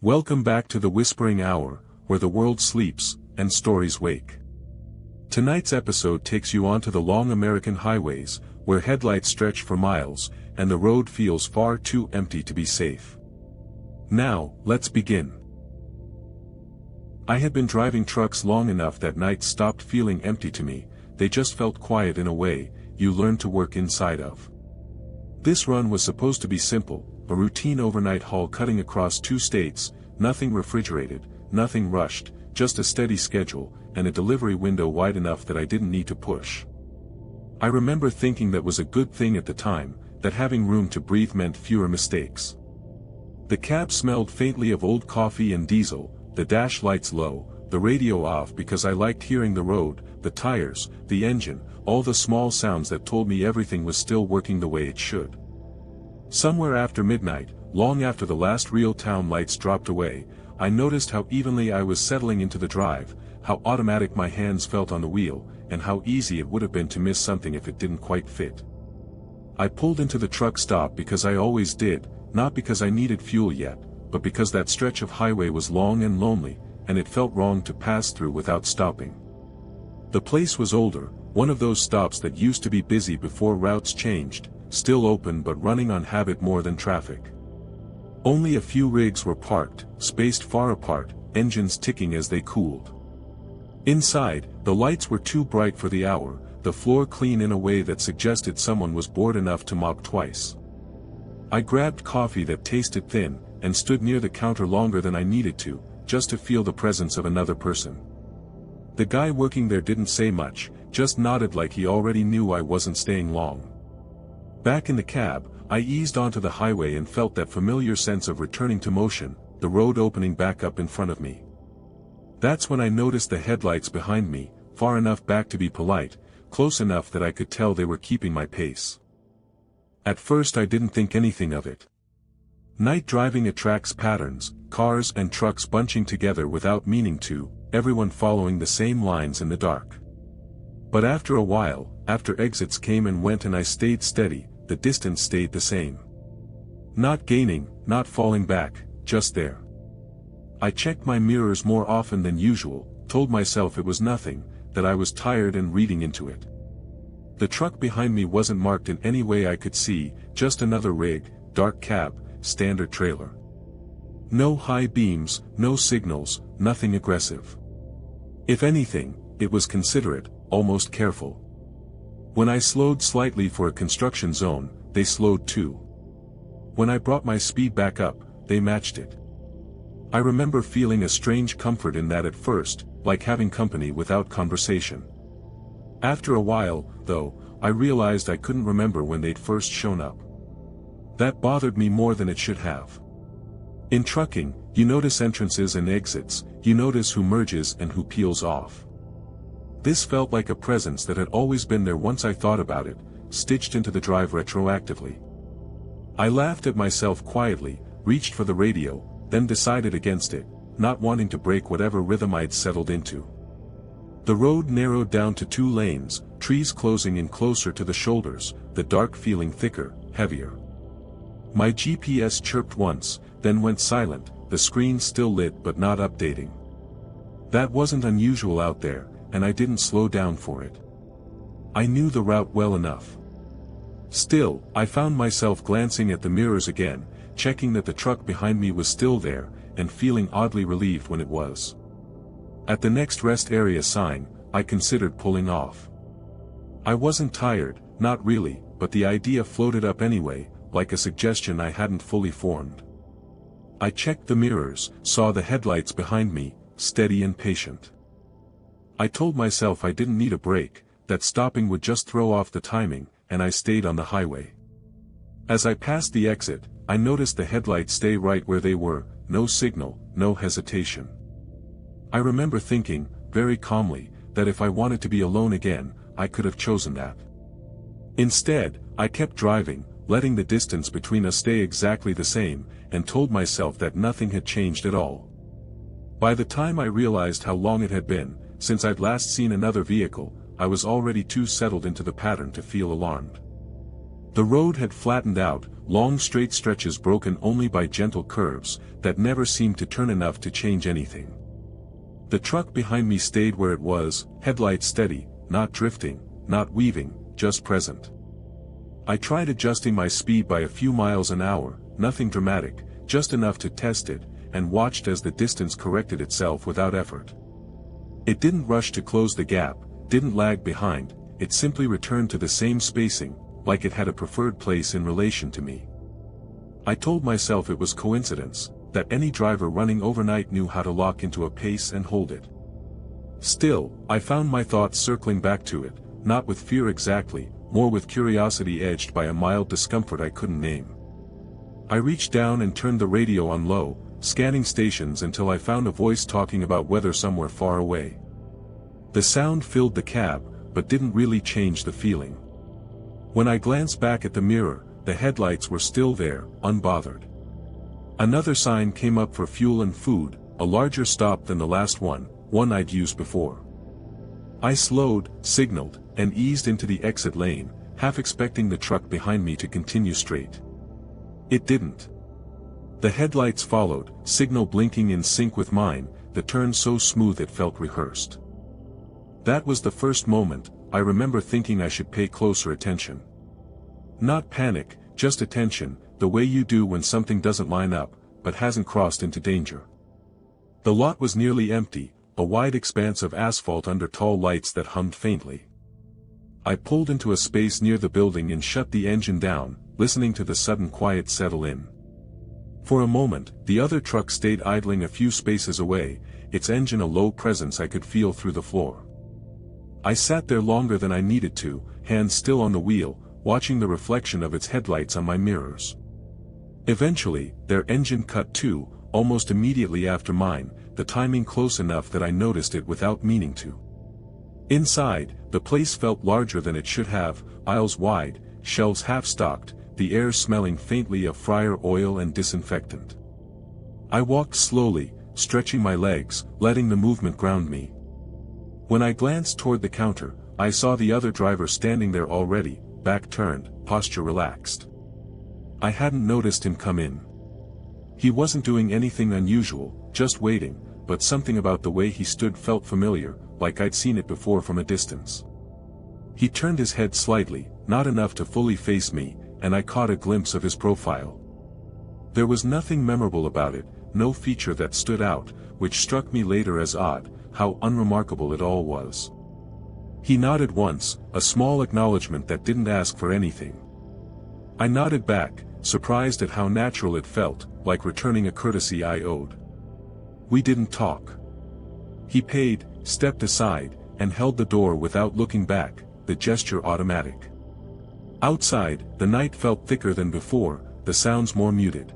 Welcome back to the Whispering Hour, where the world sleeps, and stories wake. Tonight's episode takes you onto the long American highways, where headlights stretch for miles, and the road feels far too empty to be safe. Now, let's begin. I had been driving trucks long enough that nights stopped feeling empty to me. They just felt quiet in a way you learn to work inside of. This run was supposed to be simple, a routine overnight haul cutting across 2 states, nothing refrigerated, nothing rushed, just a steady schedule, and a delivery window wide enough that I didn't need to push. I remember thinking that was a good thing at the time, that having room to breathe meant fewer mistakes. The cab smelled faintly of old coffee and diesel, the dash lights low, the radio off because I liked hearing the road, the tires, the engine, all the small sounds that told me everything was still working the way it should. Somewhere after midnight, long after the last real town lights dropped away, I noticed how evenly I was settling into the drive, how automatic my hands felt on the wheel, and how easy it would have been to miss something if it didn't quite fit. I pulled into the truck stop because I always did, not because I needed fuel yet, but because that stretch of highway was long and lonely, and it felt wrong to pass through without stopping. The place was older, one of those stops that used to be busy before routes changed, still open but running on habit more than traffic. Only a few rigs were parked, spaced far apart, engines ticking as they cooled. Inside, the lights were too bright for the hour, the floor clean in a way that suggested someone was bored enough to mop twice. I grabbed coffee that tasted thin, and stood near the counter longer than I needed to, just to feel the presence of another person. The guy working there didn't say much, just nodded like he already knew I wasn't staying long. Back in the cab, I eased onto the highway and felt that familiar sense of returning to motion, the road opening back up in front of me. That's when I noticed the headlights behind me, far enough back to be polite, close enough that I could tell they were keeping my pace. At first I didn't think anything of it. Night driving attracts patterns, cars and trucks bunching together without meaning to, everyone following the same lines in the dark. But after a while, after exits came and went and I stayed steady, the distance stayed the same. Not gaining, not falling back, just there. I checked my mirrors more often than usual, told myself it was nothing, that I was tired and reading into it. The truck behind me wasn't marked in any way I could see, just another rig, dark cab, standard trailer. No high beams, no signals, nothing aggressive. If anything, it was considerate, almost careful. When I slowed slightly for a construction zone, they slowed too. When I brought my speed back up, they matched it. I remember feeling a strange comfort in that at first, like having company without conversation. After a while, though, I realized I couldn't remember when they'd first shown up. That bothered me more than it should have. In trucking, you notice entrances and exits, you notice who merges and who peels off. This felt like a presence that had always been there once I thought about it, stitched into the drive retroactively. I laughed at myself quietly, reached for the radio, then decided against it, not wanting to break whatever rhythm I'd settled into. The road narrowed down to 2 lanes, trees closing in closer to the shoulders, the dark feeling thicker, heavier. My GPS chirped once, then went silent, the screen still lit but not updating. That wasn't unusual out there, and I didn't slow down for it. I knew the route well enough. Still, I found myself glancing at the mirrors again, checking that the truck behind me was still there, and feeling oddly relieved when it was. At the next rest area sign, I considered pulling off. I wasn't tired, not really, but the idea floated up anyway, like a suggestion I hadn't fully formed. I checked the mirrors, saw the headlights behind me, steady and patient. I told myself I didn't need a break, that stopping would just throw off the timing, and I stayed on the highway. As I passed the exit, I noticed the headlights stay right where they were, no signal, no hesitation. I remember thinking, very calmly, that if I wanted to be alone again, I could have chosen that. Instead, I kept driving, letting the distance between us stay exactly the same, and told myself that nothing had changed at all. By the time I realized how long it had been, since I'd last seen another vehicle, I was already too settled into the pattern to feel alarmed. The road had flattened out, long straight stretches broken only by gentle curves, that never seemed to turn enough to change anything. The truck behind me stayed where it was, headlights steady, not drifting, not weaving, just present. I tried adjusting my speed by a few miles an hour, nothing dramatic, just enough to test it, and watched as the distance corrected itself without effort. It didn't rush to close the gap, didn't lag behind, it simply returned to the same spacing, like it had a preferred place in relation to me. I told myself it was coincidence, that any driver running overnight knew how to lock into a pace and hold it. Still, I found my thoughts circling back to it, not with fear exactly, more with curiosity edged by a mild discomfort I couldn't name. I reached down and turned the radio on low, scanning stations until I found a voice talking about weather somewhere far away. The sound filled the cab, but didn't really change the feeling. When I glanced back at the mirror, the headlights were still there, unbothered. Another sign came up for fuel and food, a larger stop than the last one I'd used before. I slowed, signaled, and eased into the exit lane, half expecting the truck behind me to continue straight. It didn't. The headlights followed, signal blinking in sync with mine, the turn so smooth it felt rehearsed. That was the first moment I remember thinking I should pay closer attention. Not panic, just attention, the way you do when something doesn't line up, but hasn't crossed into danger. The lot was nearly empty, a wide expanse of asphalt under tall lights that hummed faintly. I pulled into a space near the building and shut the engine down, listening to the sudden quiet settle in. For a moment, the other truck stayed idling a few spaces away, its engine a low presence I could feel through the floor. I sat there longer than I needed to, hands still on the wheel, watching the reflection of its headlights on my mirrors. Eventually, their engine cut too, almost immediately after mine, the timing close enough that I noticed it without meaning to. Inside, the place felt larger than it should have, aisles wide, shelves half-stocked, the air smelling faintly of fryer oil and disinfectant. I walked slowly, stretching my legs, letting the movement ground me. When I glanced toward the counter, I saw the other driver standing there already, back turned, posture relaxed. I hadn't noticed him come in. He wasn't doing anything unusual, just waiting, but something about the way he stood felt familiar, like I'd seen it before from a distance. He turned his head slightly, not enough to fully face me, and I caught a glimpse of his profile. There was nothing memorable about it, no feature that stood out, which struck me later as odd, how unremarkable it all was. He nodded once, a small acknowledgement that didn't ask for anything. I nodded back, surprised at how natural it felt, like returning a courtesy I owed. We didn't talk. He paid, stepped aside, and held the door without looking back, the gesture automatic. Outside, the night felt thicker than before, the sounds more muted.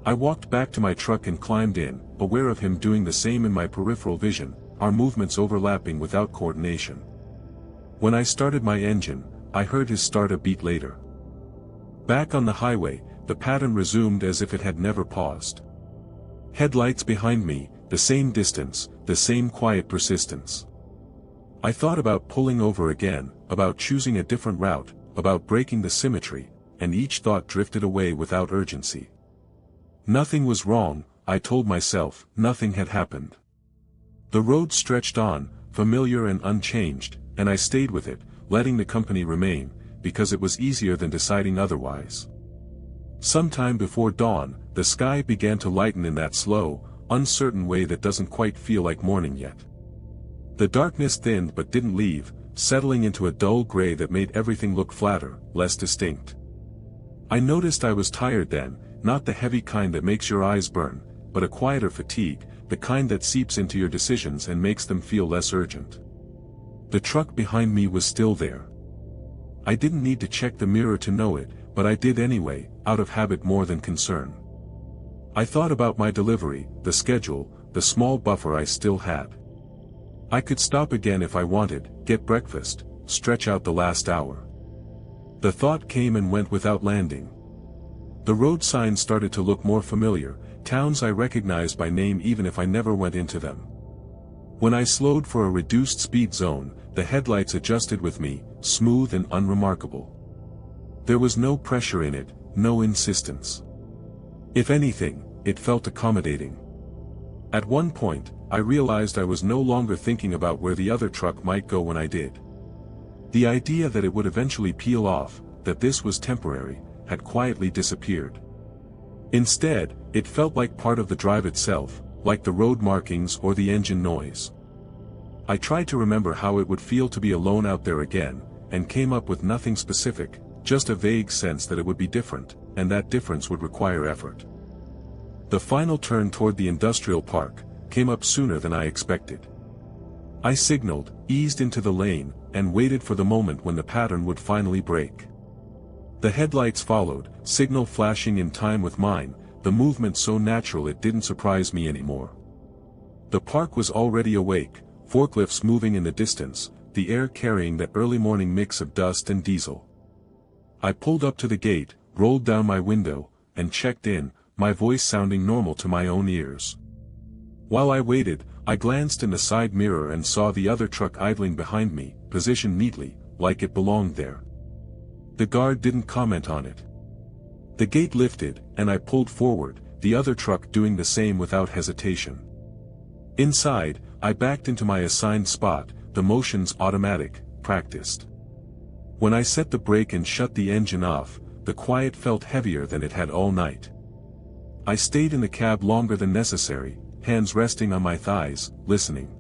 I walked back to my truck and climbed in, aware of him doing the same in my peripheral vision, our movements overlapping without coordination. When I started my engine, I heard his start a beat later. Back on the highway, the pattern resumed as if it had never paused. Headlights behind me, the same distance, the same quiet persistence. I thought about pulling over again, about choosing a different route, about breaking the symmetry, and each thought drifted away without urgency. Nothing was wrong, I told myself, nothing had happened. The road stretched on, familiar and unchanged, and I stayed with it, letting the company remain, because it was easier than deciding otherwise. Sometime before dawn, the sky began to lighten in that slow, uncertain way that doesn't quite feel like morning yet. The darkness thinned but didn't leave, settling into a dull gray that made everything look flatter, less distinct. I noticed I was tired then, not the heavy kind that makes your eyes burn, but a quieter fatigue, the kind that seeps into your decisions and makes them feel less urgent. The truck behind me was still there. I didn't need to check the mirror to know it, but I did anyway, out of habit more than concern. I thought about my delivery, the schedule, the small buffer I still had. I could stop again if I wanted, get breakfast, stretch out the last hour. The thought came and went without landing. The road signs started to look more familiar, towns I recognized by name even if I never went into them. When I slowed for a reduced speed zone, the headlights adjusted with me, smooth and unremarkable. There was no pressure in it, no insistence. If anything, it felt accommodating. At one point, I realized I was no longer thinking about where the other truck might go when I did. The idea that it would eventually peel off, that this was temporary, had quietly disappeared. Instead, it felt like part of the drive itself, like the road markings or the engine noise. I tried to remember how it would feel to be alone out there again, and came up with nothing specific, just a vague sense that it would be different, and that difference would require effort. The final turn toward the industrial park came up sooner than I expected. I signaled, eased into the lane, and waited for the moment when the pattern would finally break. The headlights followed, signal flashing in time with mine, the movement so natural it didn't surprise me anymore. The park was already awake, forklifts moving in the distance, the air carrying that early morning mix of dust and diesel. I pulled up to the gate, rolled down my window, and checked in, my voice sounding normal to my own ears. While I waited, I glanced in the side mirror and saw the other truck idling behind me, positioned neatly, like it belonged there. The guard didn't comment on it. The gate lifted, and I pulled forward, the other truck doing the same without hesitation. Inside, I backed into my assigned spot, the motions automatic, practiced. When I set the brake and shut the engine off, the quiet felt heavier than it had all night. I stayed in the cab longer than necessary, hands resting on my thighs, listening.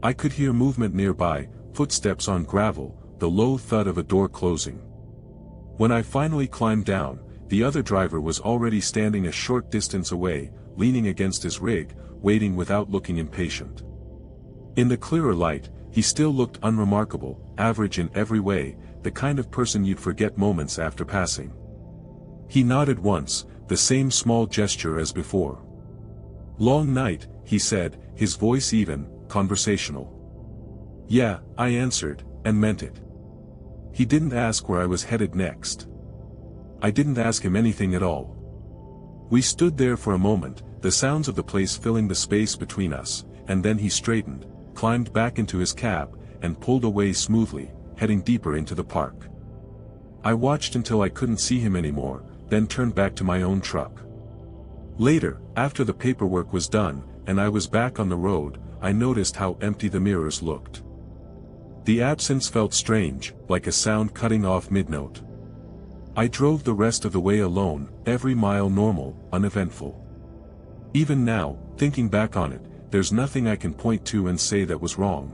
I could hear movement nearby, footsteps on gravel, the low thud of a door closing. When I finally climbed down, the other driver was already standing a short distance away, leaning against his rig, waiting without looking impatient. In the clearer light, he still looked unremarkable, average in every way, the kind of person you'd forget moments after passing. He nodded once, the same small gesture as before. "Long night," he said, his voice even, conversational. "Yeah," I answered, and meant it. He didn't ask where I was headed next. I didn't ask him anything at all. We stood there for a moment, the sounds of the place filling the space between us, and then he straightened, climbed back into his cab, and pulled away smoothly, heading deeper into the park. I watched until I couldn't see him anymore, then turned back to my own truck. Later, after the paperwork was done, and I was back on the road, I noticed how empty the mirrors looked. The absence felt strange, like a sound cutting off mid-note. I drove the rest of the way alone, every mile normal, uneventful. Even now, thinking back on it, there's nothing I can point to and say that was wrong.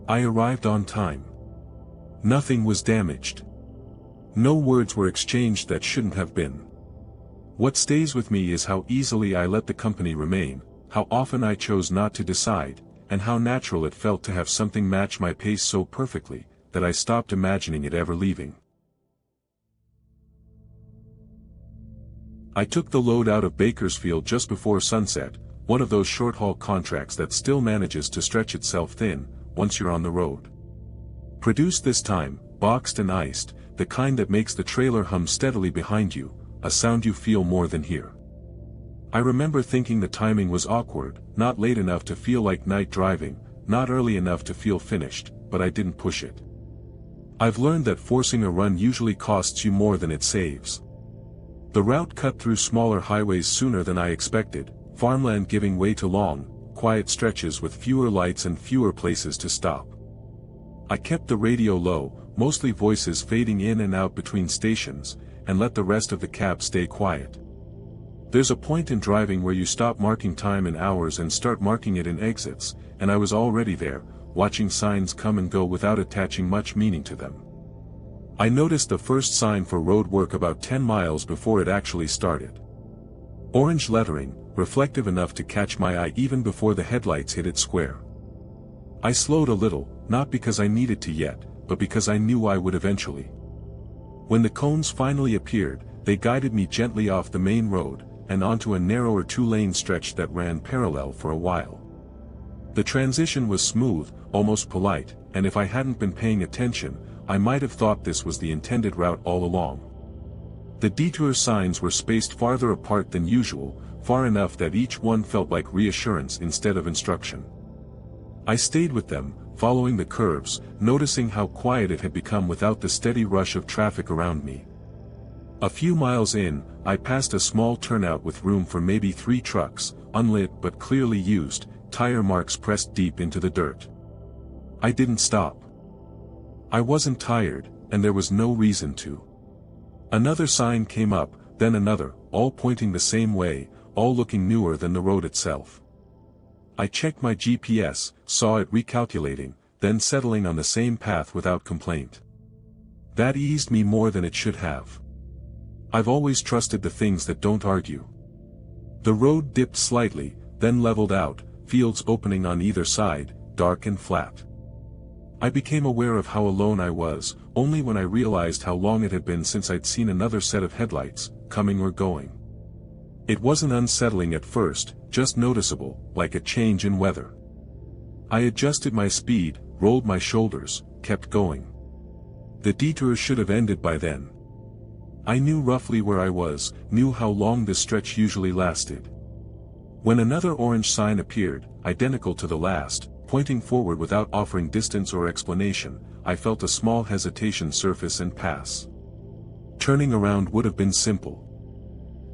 I arrived on time. Nothing was damaged. No words were exchanged that shouldn't have been. What stays with me is how easily I let the company remain, how often I chose not to decide, and how natural it felt to have something match my pace so perfectly, that I stopped imagining it ever leaving. I took the load out of Bakersfield just before sunset, one of those short-haul contracts that still manages to stretch itself thin, once you're on the road. Produced this time, boxed and iced, the kind that makes the trailer hum steadily behind you, a sound you feel more than hear. I remember thinking the timing was awkward, not late enough to feel like night driving, not early enough to feel finished, but I didn't push it. I've learned that forcing a run usually costs you more than it saves. The route cut through smaller highways sooner than I expected, farmland giving way to long, quiet stretches with fewer lights and fewer places to stop. I kept the radio low, mostly voices fading in and out between stations, and let the rest of the cab stay quiet. There's a point in driving where you stop marking time in hours and start marking it in exits, and I was already there, watching signs come and go without attaching much meaning to them. I noticed the first sign for road work about 10 miles before it actually started. Orange lettering, reflective enough to catch my eye even before the headlights hit it square. I slowed a little, not because I needed to yet, but because I knew I would eventually. When the cones finally appeared, they guided me gently off the main road, and onto a narrower two-lane stretch that ran parallel for a while. The transition was smooth, almost polite, and if I hadn't been paying attention, I might have thought this was the intended route all along. The detour signs were spaced farther apart than usual, far enough that each one felt like reassurance instead of instruction. I stayed with them, following the curves, noticing how quiet it had become without the steady rush of traffic around me. A few miles in, I passed a small turnout with room for maybe 3 trucks, unlit but clearly used, tire marks pressed deep into the dirt. I didn't stop. I wasn't tired, and there was no reason to. Another sign came up, then another, all pointing the same way, all looking newer than the road itself. I checked my GPS, saw it recalculating, then settling on the same path without complaint. That eased me more than it should have. I've always trusted the things that don't argue. The road dipped slightly, then leveled out, fields opening on either side, dark and flat. I became aware of how alone I was, only when I realized how long it had been since I'd seen another set of headlights, coming or going. It wasn't unsettling at first, just noticeable, like a change in weather. I adjusted my speed, rolled my shoulders, kept going. The detour should have ended by then. I knew roughly where I was, knew how long this stretch usually lasted. When another orange sign appeared, identical to the last, pointing forward without offering distance or explanation, I felt a small hesitation surface and pass. Turning around would have been simple.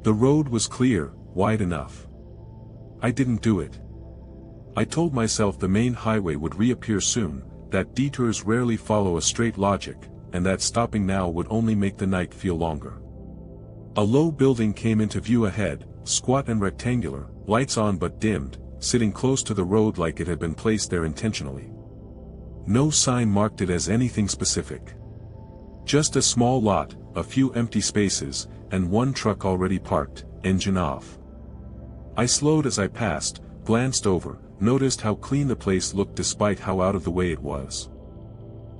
The road was clear, wide enough. I didn't do it. I told myself the main highway would reappear soon, that detours rarely follow a straight logic, and that stopping now would only make the night feel longer. A low building came into view ahead, squat and rectangular, lights on but dimmed, sitting close to the road like it had been placed there intentionally. No sign marked it as anything specific. Just a small lot, a few empty spaces, and one truck already parked, engine off. I slowed as I passed, glanced over, noticed how clean the place looked despite how out of the way it was.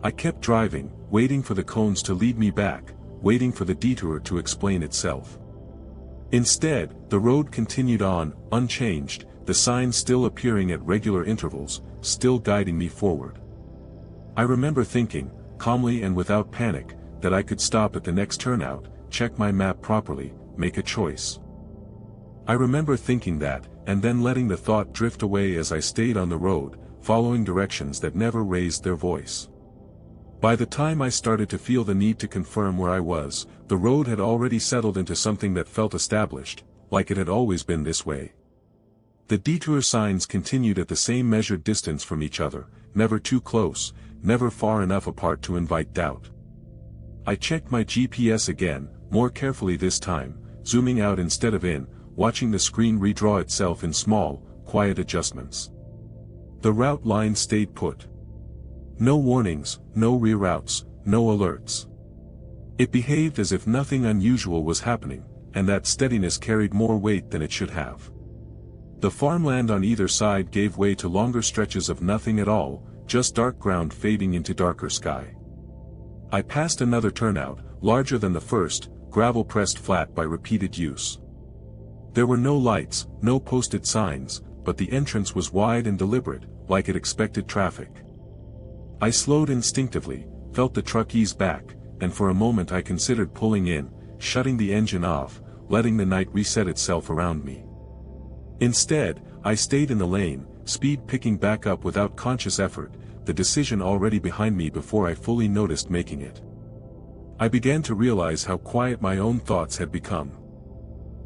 I kept driving, waiting for the cones to lead me back, waiting for the detour to explain itself. Instead, the road continued on, unchanged, the signs still appearing at regular intervals, still guiding me forward. I remember thinking, calmly and without panic, that I could stop at the next turnout, check my map properly, make a choice. I remember thinking that, and then letting the thought drift away as I stayed on the road, following directions that never raised their voice. By the time I started to feel the need to confirm where I was, the road had already settled into something that felt established, like it had always been this way. The detour signs continued at the same measured distance from each other, never too close, never far enough apart to invite doubt. I checked my GPS again, more carefully this time, zooming out instead of in, watching the screen redraw itself in small, quiet adjustments. The route line stayed put. No warnings, no reroutes, no alerts. It behaved as if nothing unusual was happening, and that steadiness carried more weight than it should have. The farmland on either side gave way to longer stretches of nothing at all, just dark ground fading into darker sky. I passed another turnout, larger than the first, gravel pressed flat by repeated use. There were no lights, no posted signs, but the entrance was wide and deliberate, like it expected traffic. I slowed instinctively, felt the truck ease back, and for a moment I considered pulling in, shutting the engine off, letting the night reset itself around me. Instead, I stayed in the lane, speed picking back up without conscious effort, the decision already behind me before I fully noticed making it. I began to realize how quiet my own thoughts had become.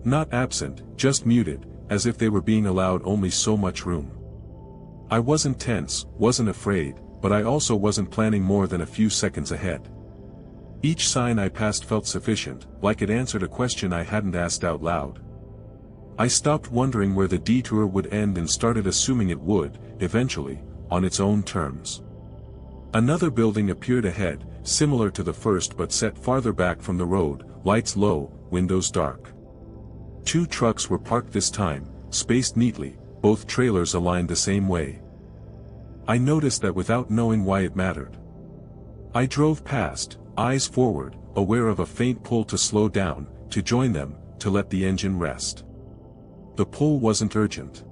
Not absent, just muted, as if they were being allowed only so much room. I wasn't tense, wasn't afraid, but I also wasn't planning more than a few seconds ahead. Each sign I passed felt sufficient, like it answered a question I hadn't asked out loud. I stopped wondering where the detour would end and started assuming it would, eventually, on its own terms. Another building appeared ahead, similar to the first but set farther back from the road, lights low, windows dark. 2 trucks were parked this time, spaced neatly, both trailers aligned the same way. I noticed that without knowing why it mattered. I drove past, eyes forward, aware of a faint pull to slow down, to join them, to let the engine rest. The pull wasn't urgent.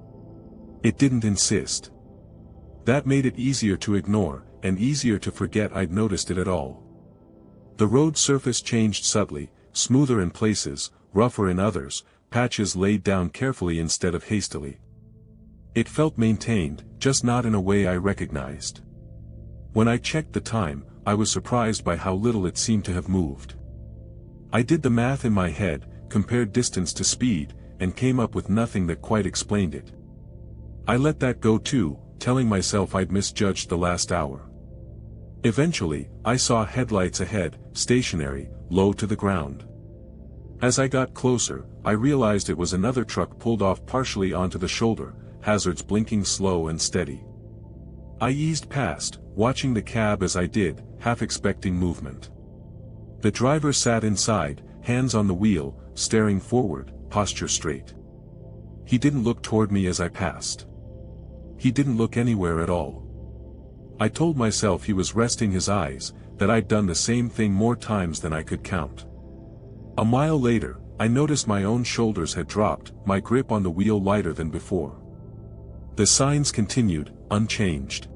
It didn't insist. That made it easier to ignore, and easier to forget I'd noticed it at all. The road surface changed subtly, smoother in places, rougher in others, patches laid down carefully instead of hastily. It felt maintained, just not in a way I recognized. When I checked the time, I was surprised by how little it seemed to have moved. I did the math in my head, compared distance to speed, and came up with nothing that quite explained it. I let that go too, telling myself I'd misjudged the last hour. Eventually, I saw headlights ahead, stationary, low to the ground. As I got closer, I realized it was another truck pulled off partially onto the shoulder, hazards blinking slow and steady. I eased past, watching the cab as I did, half expecting movement. The driver sat inside, hands on the wheel, staring forward, posture straight. He didn't look toward me as I passed. He didn't look anywhere at all. I told myself he was resting his eyes, that I'd done the same thing more times than I could count. A mile later, I noticed my own shoulders had dropped, my grip on the wheel lighter than before. The signs continued, unchanged.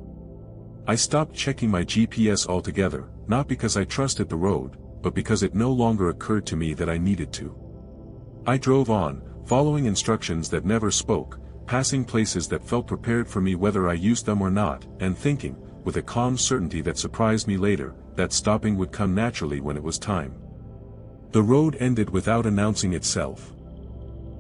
I stopped checking my GPS altogether, not because I trusted the road, but because it no longer occurred to me that I needed to. I drove on, following instructions that never spoke, passing places that felt prepared for me whether I used them or not, and thinking, with a calm certainty that surprised me later, that stopping would come naturally when it was time. The road ended without announcing itself.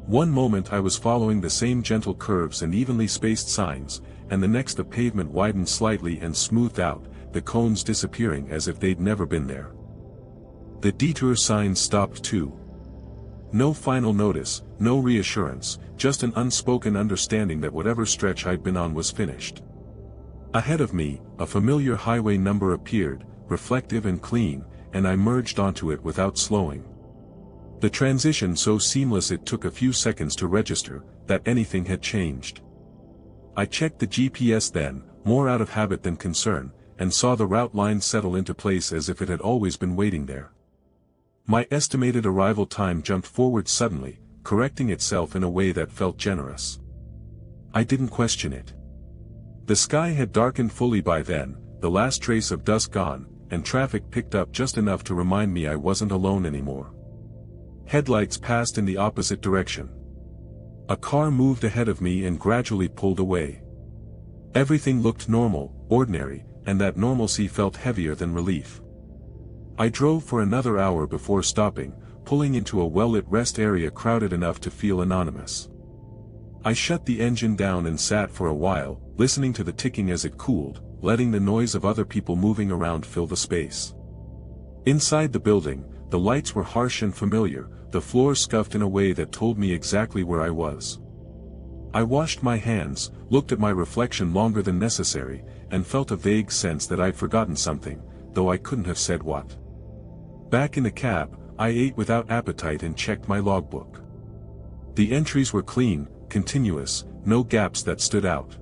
One moment I was following the same gentle curves and evenly spaced signs, and the next the pavement widened slightly and smoothed out, the cones disappearing as if they'd never been there. The detour signs stopped too. No final notice, no reassurance, just an unspoken understanding that whatever stretch I'd been on was finished. Ahead of me, a familiar highway number appeared, reflective and clean, and I merged onto it without slowing. The transition so seamless it took a few seconds to register that anything had changed. I checked the GPS then, more out of habit than concern, and saw the route line settle into place as if it had always been waiting there. My estimated arrival time jumped forward suddenly, correcting itself in a way that felt generous. I didn't question it. The sky had darkened fully by then, the last trace of dusk gone, and traffic picked up just enough to remind me I wasn't alone anymore. Headlights passed in the opposite direction. A car moved ahead of me and gradually pulled away. Everything looked normal, ordinary, and that normalcy felt heavier than relief. I drove for another hour before stopping, pulling into a well-lit rest area crowded enough to feel anonymous. I shut the engine down and sat for a while, listening to the ticking as it cooled, letting the noise of other people moving around fill the space. Inside the building, the lights were harsh and familiar, the floor scuffed in a way that told me exactly where I was. I washed my hands, looked at my reflection longer than necessary, and felt a vague sense that I'd forgotten something, though I couldn't have said what. Back in the cab, I ate without appetite and checked my logbook. The entries were clean, continuous, no gaps that stood out.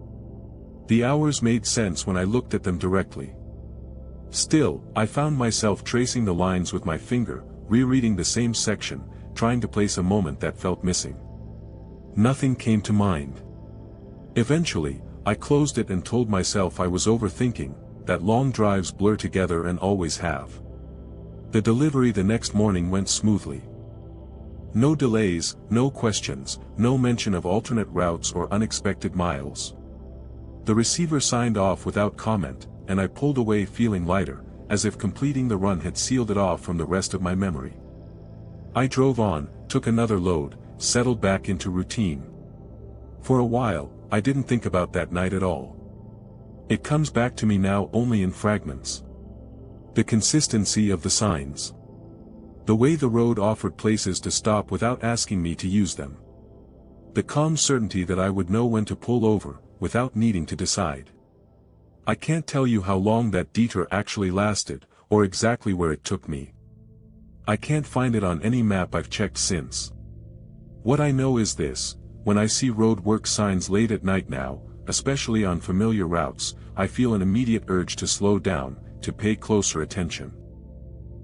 The hours made sense when I looked at them directly. Still, I found myself tracing the lines with my finger, rereading the same section, trying to place a moment that felt missing. Nothing came to mind. Eventually, I closed it and told myself I was overthinking, that long drives blur together and always have. The delivery the next morning went smoothly. No delays, no questions, no mention of alternate routes or unexpected miles. The receiver signed off without comment, and I pulled away feeling lighter, as if completing the run had sealed it off from the rest of my memory. I drove on, took another load, settled back into routine. For a while, I didn't think about that night at all. It comes back to me now only in fragments. The consistency of the signs. The way the road offered places to stop without asking me to use them. The calm certainty that I would know when to pull over, without needing to decide. I can't tell you how long that detour actually lasted, or exactly where it took me. I can't find it on any map I've checked since. What I know is this: when I see road work signs late at night now, especially on familiar routes, I feel an immediate urge to slow down, to pay closer attention.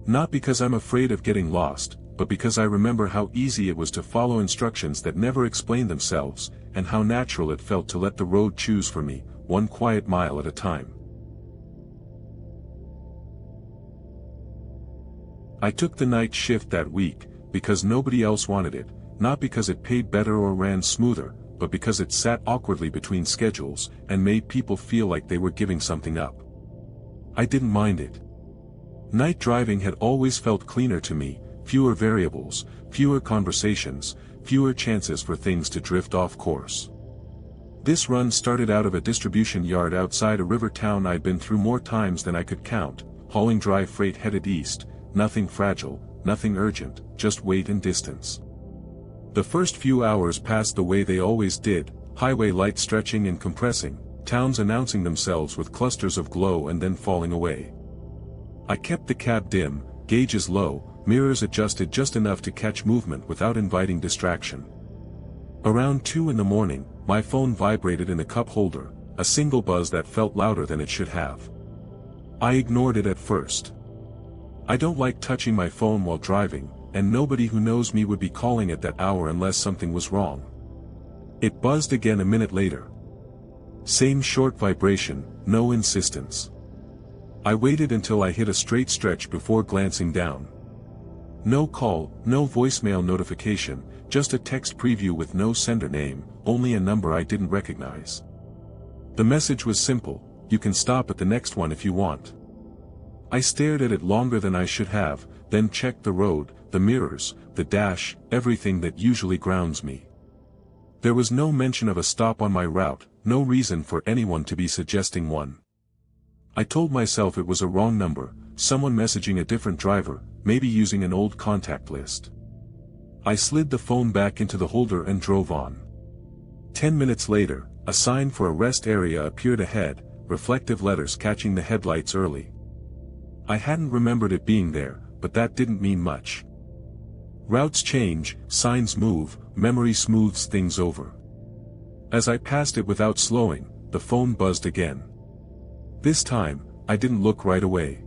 Not because I'm afraid of getting lost, but because I remember how easy it was to follow instructions that never explained themselves, and how natural it felt to let the road choose for me, one quiet mile at a time. I took the night shift that week, because nobody else wanted it, not because it paid better or ran smoother, but because it sat awkwardly between schedules, and made people feel like they were giving something up. I didn't mind it. Night driving had always felt cleaner to me, fewer variables, fewer conversations, fewer chances for things to drift off course. This run started out of a distribution yard outside a river town I'd been through more times than I could count, hauling dry freight headed east, nothing fragile, nothing urgent, just weight and distance. The first few hours passed the way they always did, highway lights stretching and compressing, towns announcing themselves with clusters of glow and then falling away. I kept the cab dim, gauges low, mirrors adjusted just enough to catch movement without inviting distraction. Around 2 in the morning, my phone vibrated in the cup holder, a single buzz that felt louder than it should have. I ignored it at first. I don't like touching my phone while driving, and nobody who knows me would be calling at that hour unless something was wrong. It buzzed again a minute later. Same short vibration, no insistence. I waited until I hit a straight stretch before glancing down. No call, no voicemail notification, just a text preview with no sender name, only a number I didn't recognize. The message was simple: you can stop at the next one if you want. I stared at it longer than I should have, then checked the road, the mirrors, the dash, everything that usually grounds me. There was no mention of a stop on my route, no reason for anyone to be suggesting one. I told myself it was a wrong number, someone messaging a different driver, maybe using an old contact list. I slid the phone back into the holder and drove on. 10 minutes later, a sign for a rest area appeared ahead, reflective letters catching the headlights early. I hadn't remembered it being there, but that didn't mean much. Routes change, signs move, memory smooths things over. As I passed it without slowing, the phone buzzed again. This time, I didn't look right away.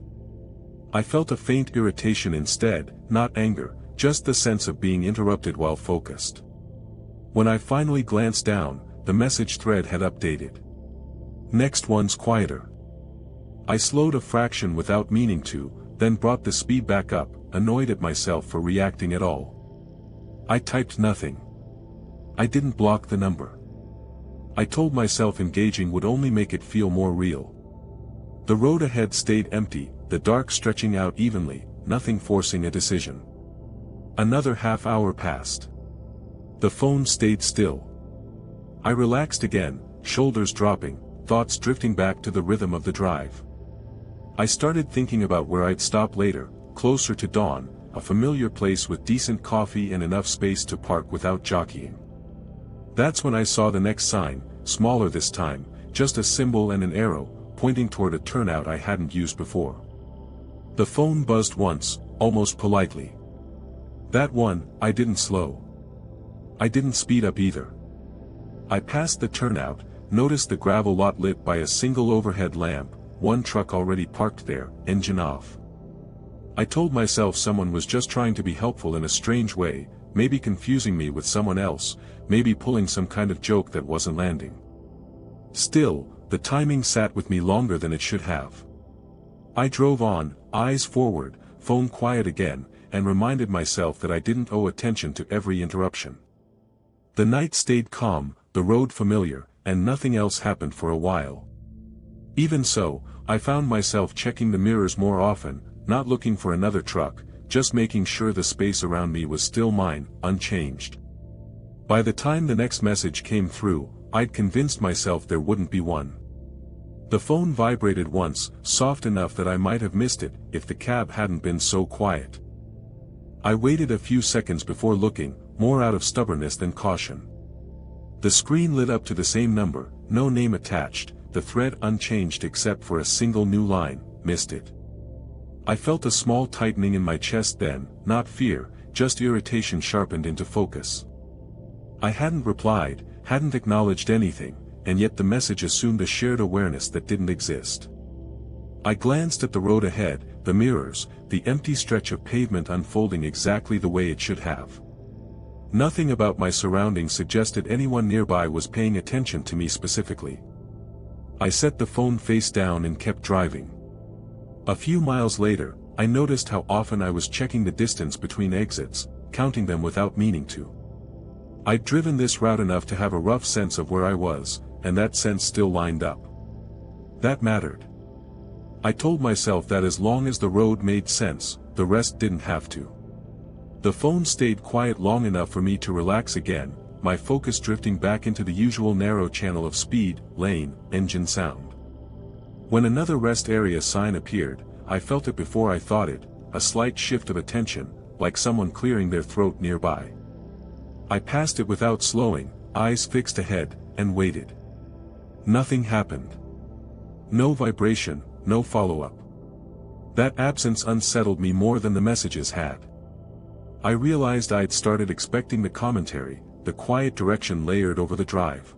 I felt a faint irritation instead, not anger, just the sense of being interrupted while focused. When I finally glanced down, the message thread had updated. Next one's quieter. I slowed a fraction without meaning to, then brought the speed back up, annoyed at myself for reacting at all. I typed nothing. I didn't block the number. I told myself engaging would only make it feel more real. The road ahead stayed empty, the dark stretching out evenly, nothing forcing a decision. Another half hour passed. The phone stayed still. I relaxed again, shoulders dropping, thoughts drifting back to the rhythm of the drive. I started thinking about where I'd stop later, closer to dawn, a familiar place with decent coffee and enough space to park without jockeying. That's when I saw the next sign, smaller this time, just a symbol and an arrow, pointing toward a turnout I hadn't used before. The phone buzzed once, almost politely. That one, I didn't slow. I didn't speed up either. I passed the turnout, noticed the gravel lot lit by a single overhead lamp, one truck already parked there, engine off. I told myself someone was just trying to be helpful in a strange way, maybe confusing me with someone else, maybe pulling some kind of joke that wasn't landing. Still, the timing sat with me longer than it should have. I drove on, eyes forward, phone quiet again, and reminded myself that I didn't owe attention to every interruption. The night stayed calm, the road familiar, and nothing else happened for a while. Even so, I found myself checking the mirrors more often, not looking for another truck, just making sure the space around me was still mine, unchanged. By the time the next message came through, I'd convinced myself there wouldn't be one. The phone vibrated once, soft enough that I might have missed it, if the cab hadn't been so quiet. I waited a few seconds before looking, more out of stubbornness than caution. The screen lit up to the same number, no name attached, the thread unchanged except for a single new line, missed it. I felt a small tightening in my chest then, not fear, just irritation sharpened into focus. I hadn't replied, hadn't acknowledged anything, and yet the message assumed a shared awareness that didn't exist. I glanced at the road ahead, the mirrors, the empty stretch of pavement unfolding exactly the way it should have. Nothing about my surroundings suggested anyone nearby was paying attention to me specifically. I set the phone face down and kept driving. A few miles later, I noticed how often I was checking the distance between exits, counting them without meaning to. I'd driven this route enough to have a rough sense of where I was, and that sense still lined up. That mattered. I told myself that as long as the road made sense, the rest didn't have to. The phone stayed quiet long enough for me to relax again, my focus drifting back into the usual narrow channel of speed, lane, engine sound. When another rest area sign appeared, I felt it before I thought it, a slight shift of attention, like someone clearing their throat nearby. I passed it without slowing, eyes fixed ahead, and waited. Nothing happened. No vibration, no follow-up. That absence unsettled me more than the messages had. I realized I'd started expecting the commentary, the quiet direction layered over the drive.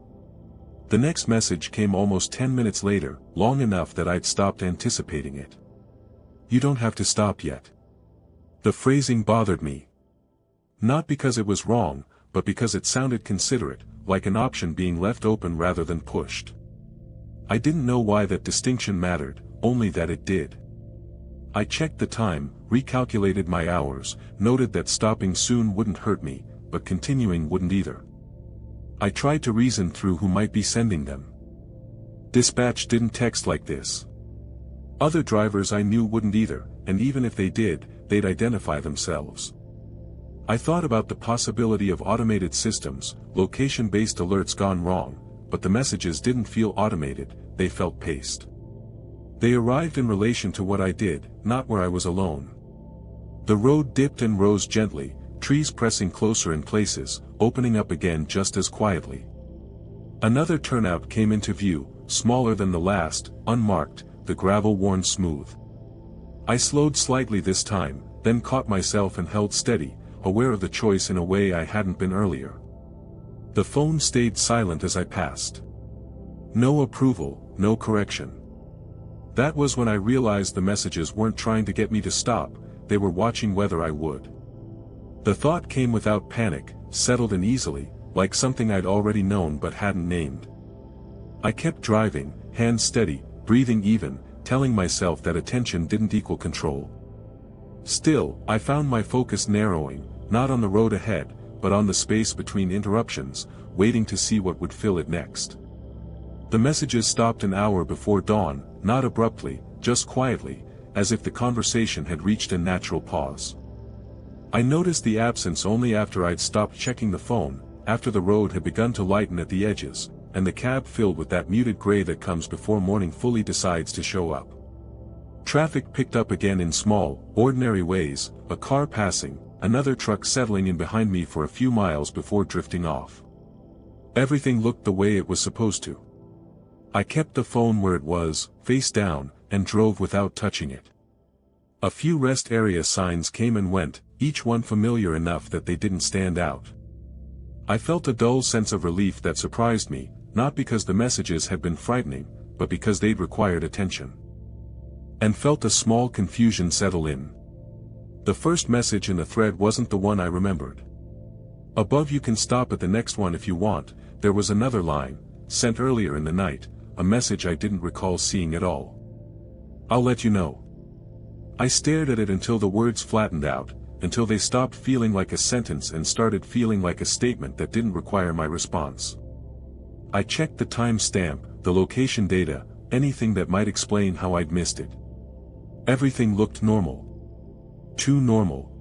The next message came almost 10 minutes later, long enough that I'd stopped anticipating it. You don't have to stop yet. The phrasing bothered me. Not because it was wrong, but because it sounded considerate, like an option being left open rather than pushed. I didn't know why that distinction mattered, only that it did. I checked the time, recalculated my hours, noted that stopping soon wouldn't hurt me, but continuing wouldn't either. I tried to reason through who might be sending them. Dispatch didn't text like this. Other drivers I knew wouldn't either, and even if they did, they'd identify themselves. I thought about the possibility of automated systems, location-based alerts gone wrong, but the messages didn't feel automated, they felt paced. They arrived in relation to what I did, not where I was alone. The road dipped and rose gently, trees pressing closer in places, opening up again just as quietly. Another turnout came into view, smaller than the last, unmarked, the gravel worn smooth. I slowed slightly this time, then caught myself and held steady, aware of the choice in a way I hadn't been earlier. The phone stayed silent as I passed. No approval, no correction. That was when I realized the messages weren't trying to get me to stop, they were watching whether I would. The thought came without panic, settled and easily, like something I'd already known but hadn't named. I kept driving, hands steady, breathing even, telling myself that attention didn't equal control. Still, I found my focus narrowing, not on the road ahead, but on the space between interruptions, waiting to see what would fill it next. The messages stopped an hour before dawn, not abruptly, just quietly, as if the conversation had reached a natural pause. I noticed the absence only after I'd stopped checking the phone, after the road had begun to lighten at the edges, and the cab filled with that muted gray that comes before morning fully decides to show up. Traffic picked up again in small, ordinary ways, a car passing, another truck settling in behind me for a few miles before drifting off. Everything looked the way it was supposed to. I kept the phone where it was, face down, and drove without touching it. A few rest area signs came and went, each one familiar enough that they didn't stand out. I felt a dull sense of relief that surprised me, not because the messages had been frightening, but because they'd required attention. And felt a small confusion settle in. The first message in the thread wasn't the one I remembered. Above "You can stop at the next one if you want," there was another line, sent earlier in the night, a message I didn't recall seeing at all. "I'll let you know." I stared at it until the words flattened out, until they stopped feeling like a sentence and started feeling like a statement that didn't require my response. I checked the time stamp, the location data, anything that might explain how I'd missed it. Everything looked normal. Too normal.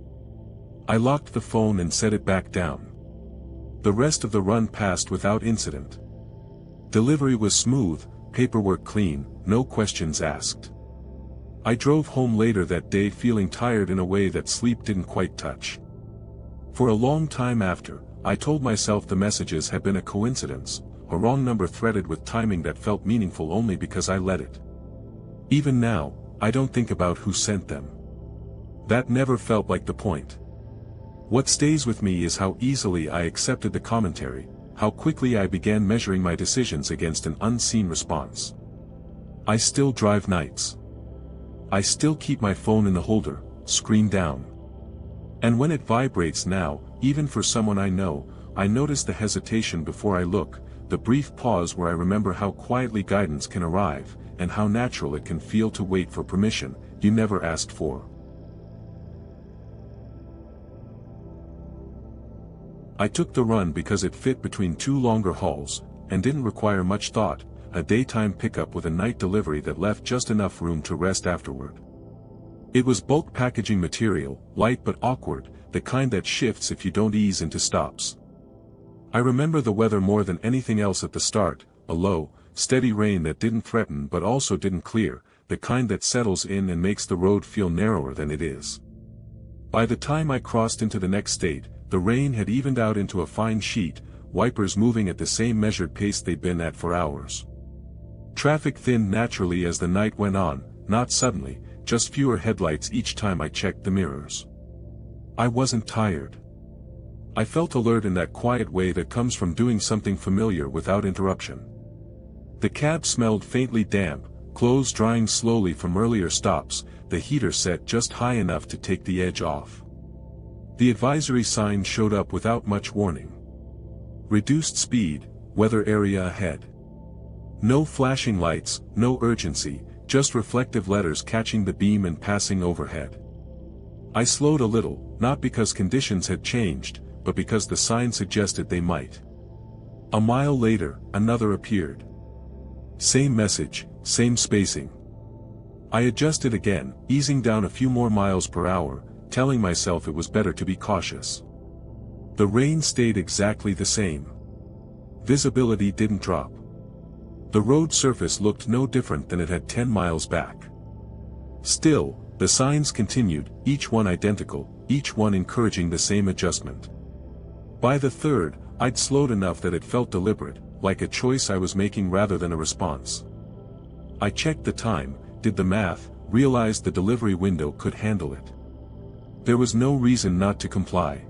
I locked the phone and set it back down. The rest of the run passed without incident. Delivery was smooth, paperwork clean, no questions asked. I drove home later that day feeling tired in a way that sleep didn't quite touch. For a long time after, I told myself the messages had been a coincidence, a wrong number threaded with timing that felt meaningful only because I let it. Even now, I don't think about who sent them. That never felt like the point. What stays with me is how easily I accepted the commentary, how quickly I began measuring my decisions against an unseen response. I still drive nights. I still keep my phone in the holder, screen down. And when it vibrates now, even for someone I know, I notice the hesitation before I look, the brief pause where I remember how quietly guidance can arrive, and how natural it can feel to wait for permission you never asked for. I took the run because it fit between two longer hauls, and didn't require much thought, a daytime pickup with a night delivery that left just enough room to rest afterward. It was bulk packaging material, light but awkward, the kind that shifts if you don't ease into stops. I remember the weather more than anything else at the start, a low, steady rain that didn't threaten but also didn't clear, the kind that settles in and makes the road feel narrower than it is. By the time I crossed into the next state, the rain had evened out into a fine sheet, wipers moving at the same measured pace they'd been at for hours. Traffic thinned naturally as the night went on, not suddenly, just fewer headlights each time I checked the mirrors. I wasn't tired. I felt alert in that quiet way that comes from doing something familiar without interruption. The cab smelled faintly damp, clothes drying slowly from earlier stops, the heater set just high enough to take the edge off. The advisory sign showed up without much warning. Reduced speed, weather area ahead. No flashing lights, no urgency, just reflective letters catching the beam and passing overhead. I slowed a little, not because conditions had changed, but because the sign suggested they might. A mile later, another appeared. Same message, same spacing. I adjusted again, easing down a few more miles per hour, telling myself it was better to be cautious. The rain stayed exactly the same. Visibility didn't drop. The road surface looked no different than it had 10 miles back. Still, the signs continued, each one identical, each one encouraging the same adjustment. By the third, I'd slowed enough that it felt deliberate, like a choice I was making rather than a response. I checked the time, did the math, realized the delivery window could handle it. There was no reason not to comply.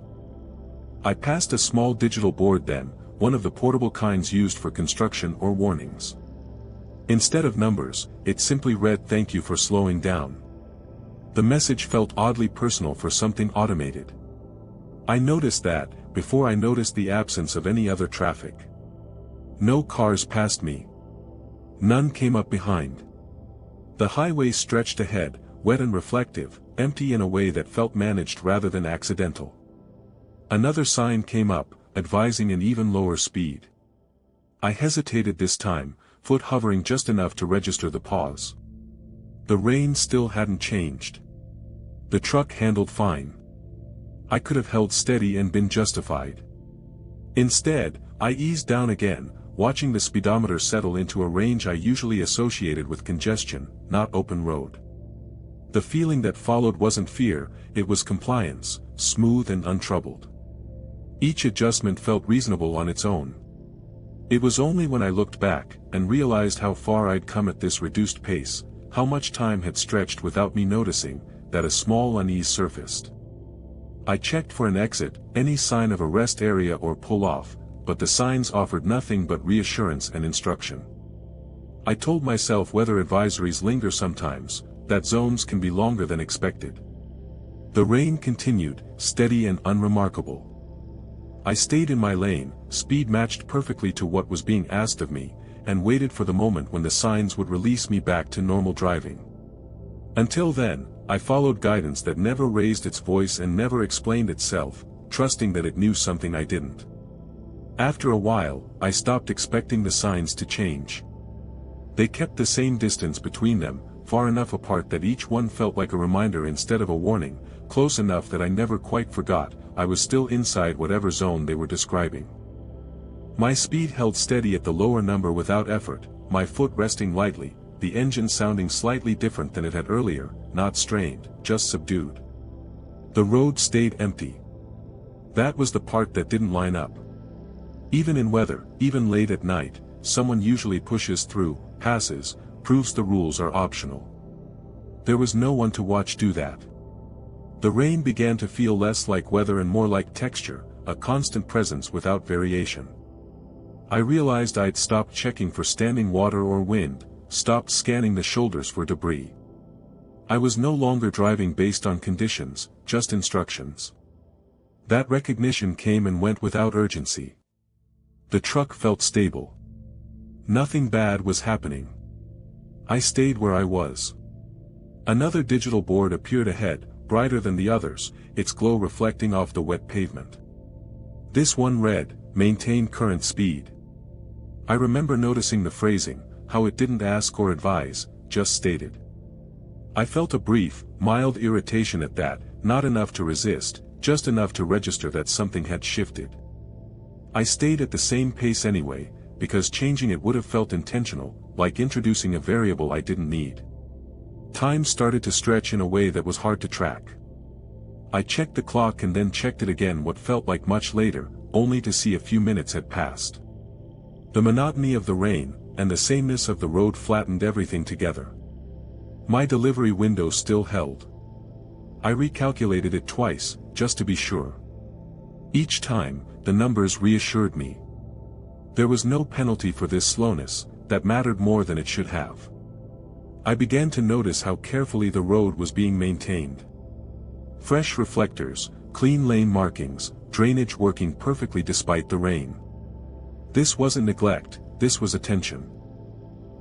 I passed a small digital board then, one of the portable kinds used for construction or warnings. Instead of numbers, it simply read "Thank you for slowing down." The message felt oddly personal for something automated. I noticed that, before I noticed the absence of any other traffic. No cars passed me. None came up behind. The highway stretched ahead, wet and reflective, empty in a way that felt managed rather than accidental. Another sign came up, advising an even lower speed. I hesitated this time, foot hovering just enough to register the pause. The rain still hadn't changed. The truck handled fine. I could have held steady and been justified. Instead, I eased down again, watching the speedometer settle into a range I usually associated with congestion, not open road. The feeling that followed wasn't fear, it was compliance, smooth and untroubled. Each adjustment felt reasonable on its own. It was only when I looked back, and realized how far I'd come at this reduced pace, how much time had stretched without me noticing, that a small unease surfaced. I checked for an exit, any sign of a rest area or pull-off, but the signs offered nothing but reassurance and instruction. I told myself weather advisories linger sometimes, that zones can be longer than expected. The rain continued, steady and unremarkable. I stayed in my lane, speed matched perfectly to what was being asked of me, and waited for the moment when the signs would release me back to normal driving. Until then, I followed guidance that never raised its voice and never explained itself, trusting that it knew something I didn't. After a while, I stopped expecting the signs to change. They kept the same distance between them, far enough apart that each one felt like a reminder instead of a warning, close enough that I never quite forgot, I was still inside whatever zone they were describing. My speed held steady at the lower number without effort, my foot resting lightly, the engine sounding slightly different than it had earlier, not strained, just subdued. The road stayed empty. That was the part that didn't line up. Even in weather, even late at night, someone usually pushes through, passes, proves the rules are optional. There was no one to watch do that. The rain began to feel less like weather and more like texture, a constant presence without variation. I realized I'd stopped checking for standing water or wind, stopped scanning the shoulders for debris. I was no longer driving based on conditions, just instructions. That recognition came and went without urgency. The truck felt stable. Nothing bad was happening. I stayed where I was. Another digital board appeared ahead, brighter than the others, its glow reflecting off the wet pavement. This one read, "Maintain current speed." I remember noticing the phrasing, how it didn't ask or advise, just stated. I felt a brief, mild irritation at that, not enough to resist, just enough to register that something had shifted. I stayed at the same pace anyway, because changing it would have felt intentional, like introducing a variable I didn't need. Time started to stretch in a way that was hard to track. I checked the clock and then checked it again what felt like much later, only to see a few minutes had passed. The monotony of the rain, and the sameness of the road flattened everything together. My delivery window still held. I recalculated it twice, just to be sure. Each time, the numbers reassured me. There was no penalty for this slowness, that mattered more than it should have. I began to notice how carefully the road was being maintained. Fresh reflectors, clean lane markings, drainage working perfectly despite the rain. This wasn't neglect, this was attention.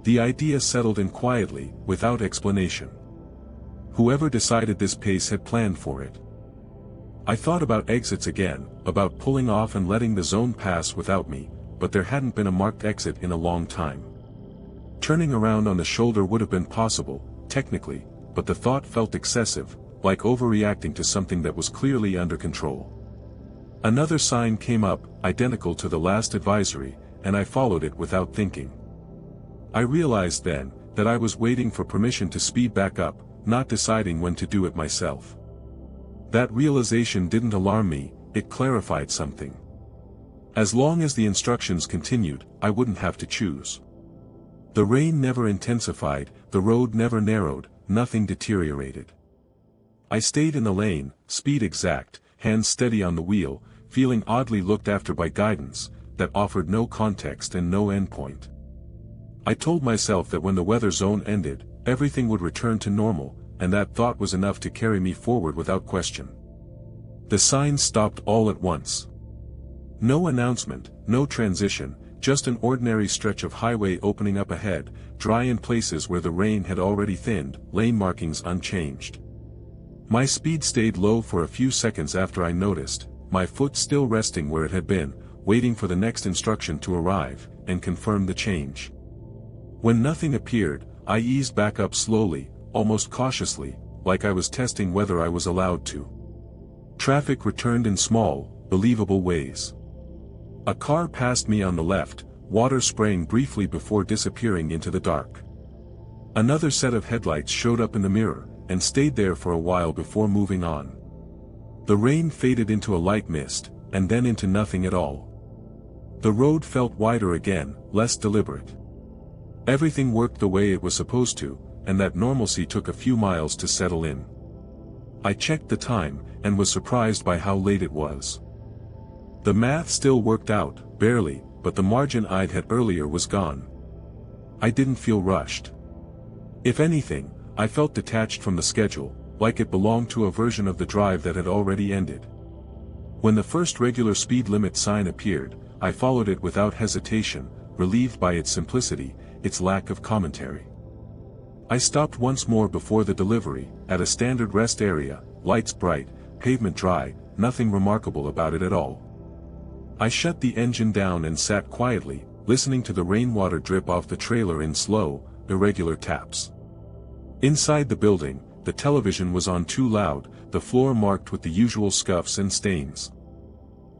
The idea settled in quietly, without explanation. Whoever decided this pace had planned for it. I thought about exits again, about pulling off and letting the zone pass without me, but there hadn't been a marked exit in a long time. Turning around on the shoulder would have been possible, technically, but the thought felt excessive, like overreacting to something that was clearly under control. Another sign came up, identical to the last advisory, and I followed it without thinking. I realized then, that I was waiting for permission to speed back up, not deciding when to do it myself. That realization didn't alarm me, it clarified something. As long as the instructions continued, I wouldn't have to choose. The rain never intensified, the road never narrowed, nothing deteriorated. I stayed in the lane, speed exact, hands steady on the wheel, feeling oddly looked after by guidance, that offered no context and no endpoint. I told myself that when the weather zone ended, everything would return to normal, and that thought was enough to carry me forward without question. The signs stopped all at once. No announcement, no transition, just an ordinary stretch of highway opening up ahead, dry in places where the rain had already thinned, lane markings unchanged. My speed stayed low for a few seconds after I noticed, my foot still resting where it had been, waiting for the next instruction to arrive, and confirm the change. When nothing appeared, I eased back up slowly, almost cautiously, like I was testing whether I was allowed to. Traffic returned in small, believable ways. A car passed me on the left, water spraying briefly before disappearing into the dark. Another set of headlights showed up in the mirror, and stayed there for a while before moving on. The rain faded into a light mist, and then into nothing at all. The road felt wider again, less deliberate. Everything worked the way it was supposed to, and that normalcy took a few miles to settle in. I checked the time, and was surprised by how late it was. The math still worked out, barely, but the margin I'd had earlier was gone. I didn't feel rushed. If anything, I felt detached from the schedule, like it belonged to a version of the drive that had already ended. When the first regular speed limit sign appeared, I followed it without hesitation, relieved by its simplicity, its lack of commentary. I stopped once more before the delivery, at a standard rest area, lights bright, pavement dry, nothing remarkable about it at all. I shut the engine down and sat quietly, listening to the rainwater drip off the trailer in slow, irregular taps. Inside the building, the television was on too loud, the floor marked with the usual scuffs and stains.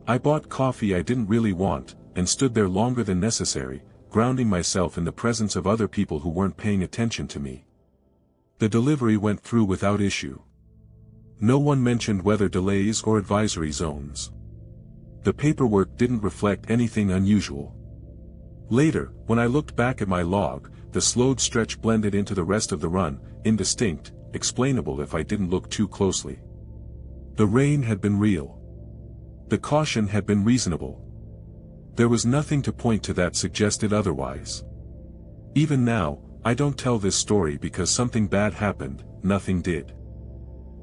I bought coffee I didn't really want, and stood there longer than necessary, grounding myself in the presence of other people who weren't paying attention to me. The delivery went through without issue. No one mentioned weather delays or advisory zones. The paperwork didn't reflect anything unusual. Later, when I looked back at my log, the slowed stretch blended into the rest of the run, indistinct, explainable if I didn't look too closely. The rain had been real. The caution had been reasonable. There was nothing to point to that suggested otherwise. Even now, I don't tell this story because something bad happened, nothing did.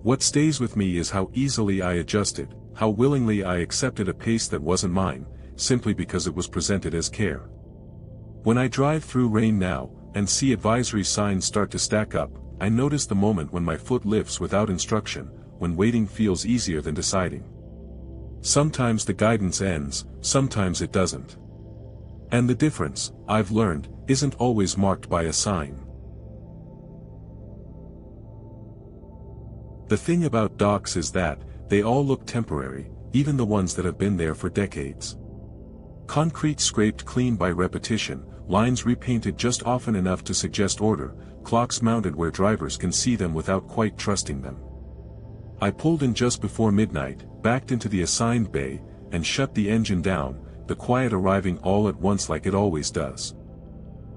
What stays with me is how easily I adjusted, how willingly I accepted a pace that wasn't mine, simply because it was presented as care. When I drive through rain now, and see advisory signs start to stack up, I notice the moment when my foot lifts without instruction, when waiting feels easier than deciding. Sometimes the guidance ends, sometimes it doesn't. And the difference, I've learned, isn't always marked by a sign. The thing about docks is that, they all look temporary, even the ones that have been there for decades. Concrete scraped clean by repetition, lines repainted just often enough to suggest order, clocks mounted where drivers can see them without quite trusting them. I pulled in just before midnight, backed into the assigned bay, and shut the engine down, the quiet arriving all at once like it always does.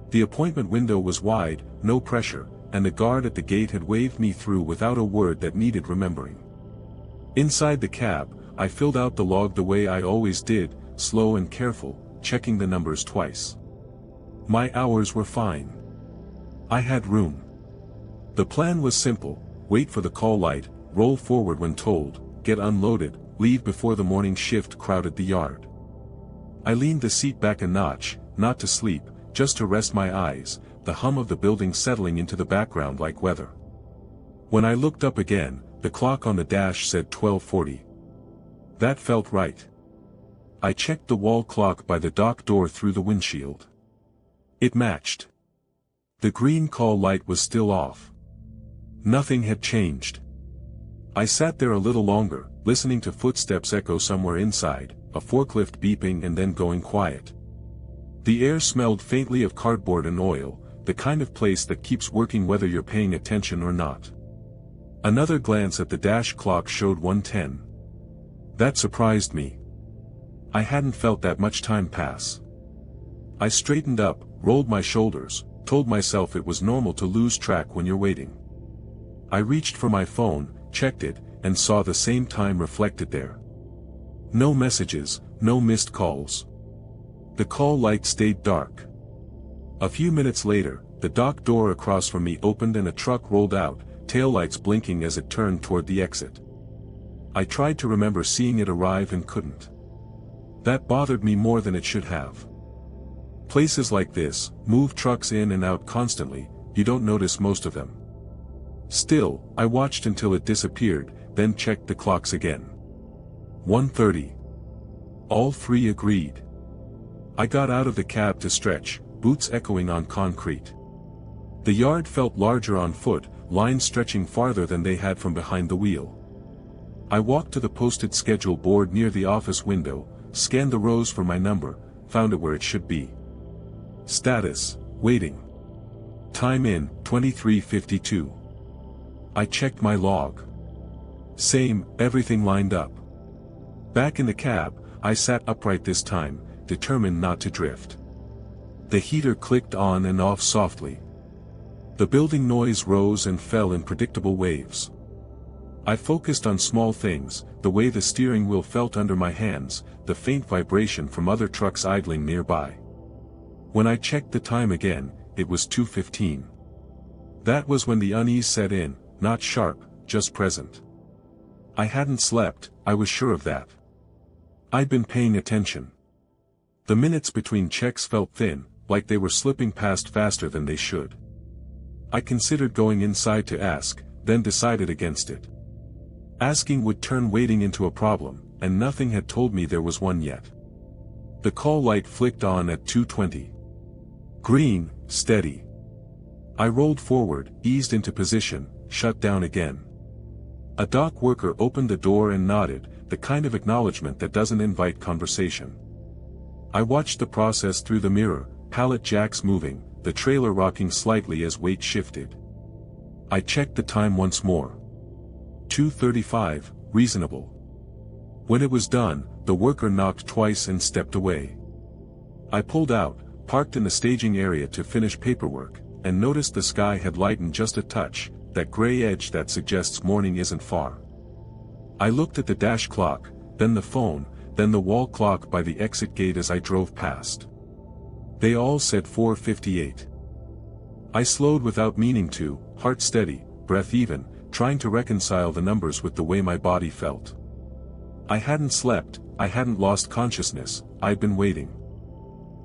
The appointment window was wide, no pressure, and the guard at the gate had waved me through without a word that needed remembering. Inside the cab, I filled out the log the way I always did, slow and careful, checking the numbers twice. My hours were fine. I had room. The plan was simple: wait for the call light, roll forward when told, get unloaded, leave before the morning shift crowded the yard. I leaned the seat back a notch, not to sleep, just to rest my eyes, the hum of the building settling into the background like weather. When I looked up again, the clock on the dash said 12:40. That felt right. I checked the wall clock by the dock door through the windshield. It matched. The green call light was still off. Nothing had changed. I sat there a little longer, listening to footsteps echo somewhere inside, a forklift beeping and then going quiet. The air smelled faintly of cardboard and oil, the kind of place that keeps working whether you're paying attention or not. Another glance at the dash clock showed 1:10. That surprised me. I hadn't felt that much time pass. I straightened up, rolled my shoulders, told myself it was normal to lose track when you're waiting. I reached for my phone, checked it, and saw the same time reflected there. No messages, no missed calls. The call light stayed dark. A few minutes later, the dock door across from me opened and a truck rolled out, taillights blinking as it turned toward the exit. I tried to remember seeing it arrive and couldn't. That bothered me more than it should have. Places like this, move trucks in and out constantly, you don't notice most of them. Still, I watched until it disappeared, then checked the clocks again. 1:30. All three agreed. I got out of the cab to stretch, boots echoing on concrete. The yard felt larger on foot, lines stretching farther than they had from behind the wheel. I walked to the posted schedule board near the office window, scanned the rows for my number, found it where it should be. Status, waiting. Time in, 23:52. I checked my log. Same, everything lined up. Back in the cab, I sat upright this time, determined not to drift. The heater clicked on and off softly. The building noise rose and fell in predictable waves. I focused on small things, the way the steering wheel felt under my hands, the faint vibration from other trucks idling nearby. When I checked the time again, it was 2:15. That was when the unease set in, not sharp, just present. I hadn't slept, I was sure of that. I'd been paying attention. The minutes between checks felt thin, like they were slipping past faster than they should. I considered going inside to ask, then decided against it. Asking would turn waiting into a problem, and nothing had told me there was one yet. The call light flicked on at 2:20. Green, steady. I rolled forward, eased into position, shut down again. A dock worker opened the door and nodded, the kind of acknowledgement that doesn't invite conversation. I watched the process through the mirror, pallet jacks moving, the trailer rocking slightly as weight shifted. I checked the time once more. 2:35, reasonable. When it was done, the worker knocked twice and stepped away. I pulled out, parked in the staging area to finish paperwork, and noticed the sky had lightened just a touch, that gray edge that suggests morning isn't far. I looked at the dash clock, then the phone, then the wall clock by the exit gate as I drove past. They all said 4:58. I slowed without meaning to, heart steady, breath even, trying to reconcile the numbers with the way my body felt. I hadn't slept, I hadn't lost consciousness, I'd been waiting.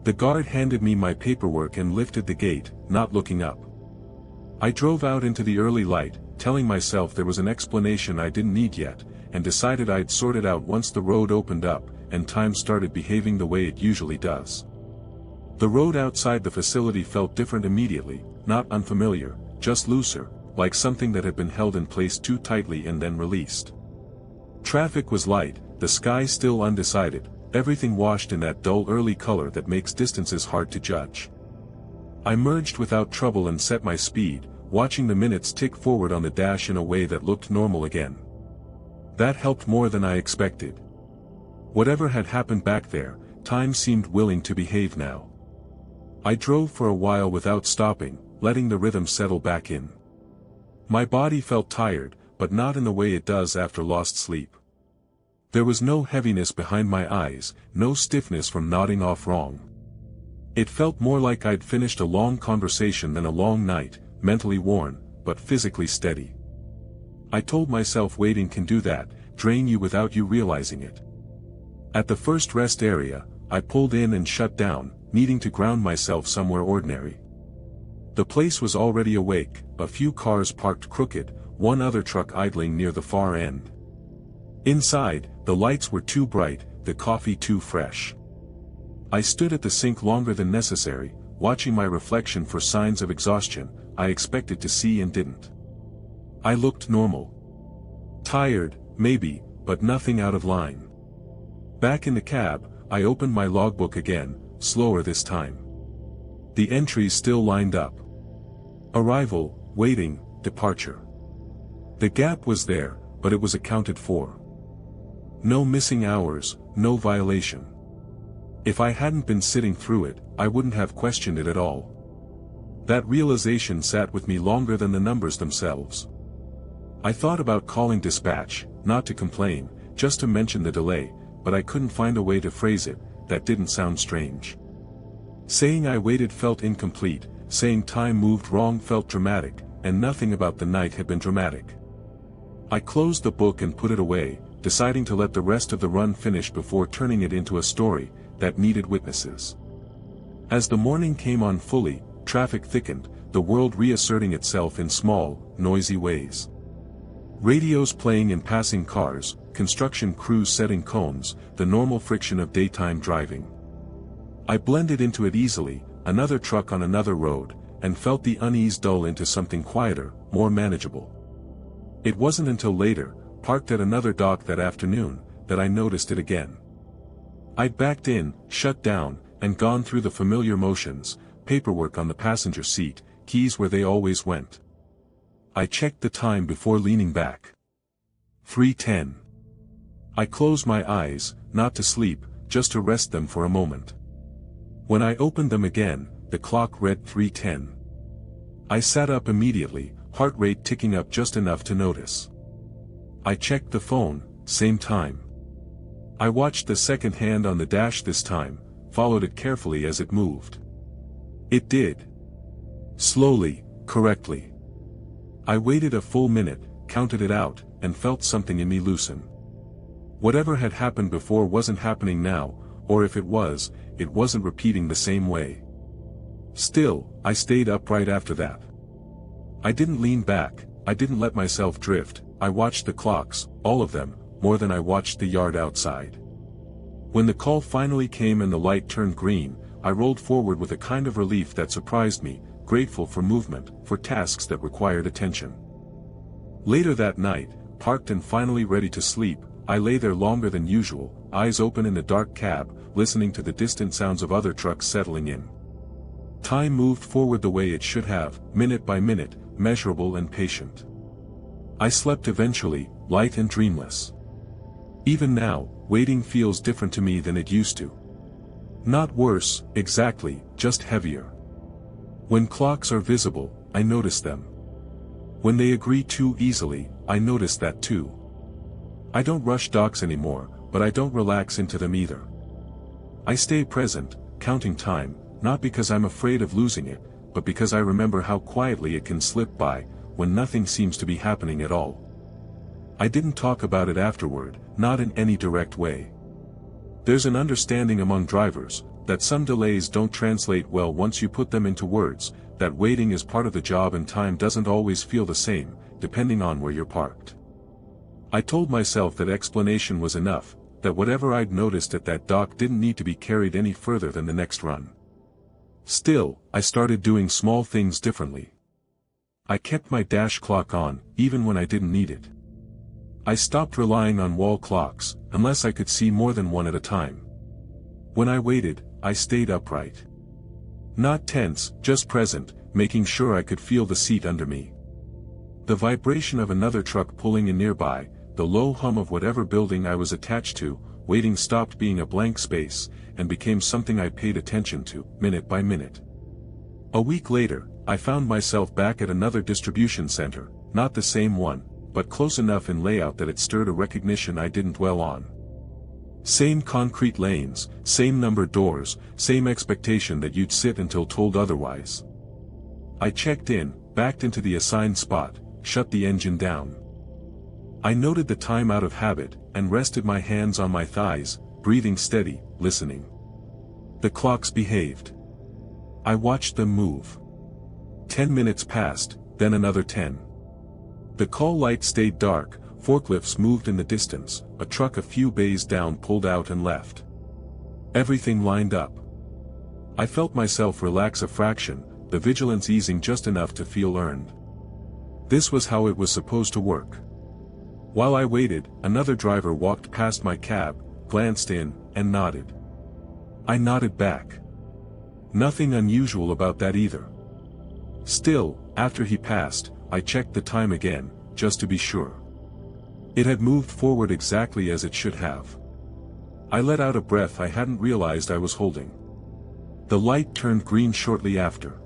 The guard handed me my paperwork and lifted the gate, not looking up. I drove out into the early light, telling myself there was an explanation I didn't need yet, and decided I'd sort it out once the road opened up, and time started behaving the way it usually does. The road outside the facility felt different immediately, not unfamiliar, just looser, like something that had been held in place too tightly and then released. Traffic was light, the sky still undecided, everything washed in that dull early color that makes distances hard to judge. I merged without trouble and set my speed, watching the minutes tick forward on the dash in a way that looked normal again. That helped more than I expected. Whatever had happened back there, time seemed willing to behave now. I drove for a while without stopping, letting the rhythm settle back in. My body felt tired, but not in the way it does after lost sleep. There was no heaviness behind my eyes, no stiffness from nodding off wrong. It felt more like I'd finished a long conversation than a long night, mentally worn, but physically steady. I told myself waiting can do that, drain you without you realizing it. At the first rest area, I pulled in and shut down, needing to ground myself somewhere ordinary. The place was already awake, a few cars parked crooked, one other truck idling near the far end. Inside, the lights were too bright, the coffee too fresh. I stood at the sink longer than necessary, watching my reflection for signs of exhaustion I expected to see and didn't. I looked normal. Tired, maybe, but nothing out of line. Back in the cab, I opened my logbook again, slower this time. The entries still lined up. Arrival, waiting, departure. The gap was there, but it was accounted for. No missing hours, no violation. If I hadn't been sitting through it, I wouldn't have questioned it at all. That realization sat with me longer than the numbers themselves. I thought about calling dispatch, not to complain, just to mention the delay, but I couldn't find a way to phrase it that didn't sound strange. Saying I waited felt incomplete, saying time moved wrong felt dramatic, and nothing about the night had been dramatic. I closed the book and put it away, deciding to let the rest of the run finish before turning it into a story that needed witnesses. As the morning came on fully, traffic thickened, the world reasserting itself in small, noisy ways. Radios playing in passing cars, construction crews setting cones, the normal friction of daytime driving. I blended into it easily, another truck on another road, and felt the unease dull into something quieter, more manageable. It wasn't until later, parked at another dock that afternoon, that I noticed it again. I'd backed in, shut down, and gone through the familiar motions, paperwork on the passenger seat, keys where they always went. I checked the time before leaning back. 3:10. I closed my eyes, not to sleep, just to rest them for a moment. When I opened them again, the clock read 3:10. I sat up immediately, heart rate ticking up just enough to notice. I checked the phone, same time. I watched the second hand on the dash this time, followed it carefully as it moved. It did. Slowly, correctly. I waited a full minute, counted it out, and felt something in me loosen. Whatever had happened before wasn't happening now, or if it was, it wasn't repeating the same way. Still, I stayed upright after that. I didn't lean back, I didn't let myself drift, I watched the clocks, all of them, more than I watched the yard outside. When the call finally came and the light turned green, I rolled forward with a kind of relief that surprised me, grateful for movement, for tasks that required attention. Later that night, parked and finally ready to sleep, I lay there longer than usual, eyes open in the dark cab, listening to the distant sounds of other trucks settling in. Time moved forward the way it should have, minute by minute, measurable and patient. I slept eventually, light and dreamless. Even now, waiting feels different to me than it used to. Not worse, exactly, just heavier. When clocks are visible, I notice them. When they agree too easily, I notice that too. I don't rush docks anymore, but I don't relax into them either. I stay present, counting time, not because I'm afraid of losing it, but because I remember how quietly it can slip by, when nothing seems to be happening at all. I didn't talk about it afterward, not in any direct way. There's an understanding among drivers, that some delays don't translate well once you put them into words, that waiting is part of the job and time doesn't always feel the same, depending on where you're parked. I told myself that explanation was enough, that whatever I'd noticed at that dock didn't need to be carried any further than the next run. Still, I started doing small things differently. I kept my dash clock on, even when I didn't need it. I stopped relying on wall clocks, unless I could see more than one at a time. When I waited, I stayed upright. Not tense, just present, making sure I could feel the seat under me. The vibration of another truck pulling in nearby, the low hum of whatever building I was attached to, waiting stopped being a blank space, and became something I paid attention to, minute by minute. A week later, I found myself back at another distribution center, not the same one, but close enough in layout that it stirred a recognition I didn't dwell on. Same concrete lanes, same numbered doors, same expectation that you'd sit until told otherwise. I checked in, backed into the assigned spot, shut the engine down. I noted the time out of habit, and rested my hands on my thighs, breathing steady, listening. The clocks behaved. I watched them move. 10 minutes passed, then another 10. The call light stayed dark, forklifts moved in the distance, a truck a few bays down pulled out and left. Everything lined up. I felt myself relax a fraction, the vigilance easing just enough to feel earned. This was how it was supposed to work. While I waited, another driver walked past my cab, glanced in, and nodded. I nodded back. Nothing unusual about that either. Still, after he passed, I checked the time again, just to be sure. It had moved forward exactly as it should have. I let out a breath I hadn't realized I was holding. The light turned green shortly after.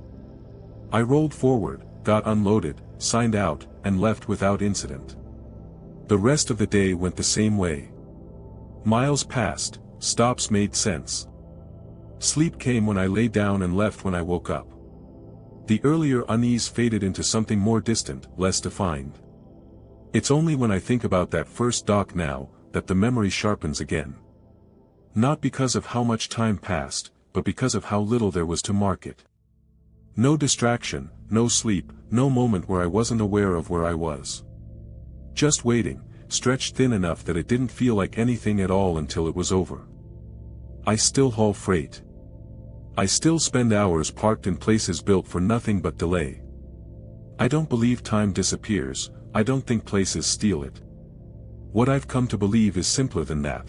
I rolled forward, got unloaded, signed out, and left without incident. The rest of the day went the same way. Miles passed, stops made sense. Sleep came when I lay down and left when I woke up. The earlier unease faded into something more distant, less defined. It's only when I think about that first dock now, that the memory sharpens again. Not because of how much time passed, but because of how little there was to mark it. No distraction, no sleep, no moment where I wasn't aware of where I was. Just waiting, stretched thin enough that it didn't feel like anything at all until it was over. I still haul freight. I still spend hours parked in places built for nothing but delay. I don't believe time disappears, I don't think places steal it. What I've come to believe is simpler than that.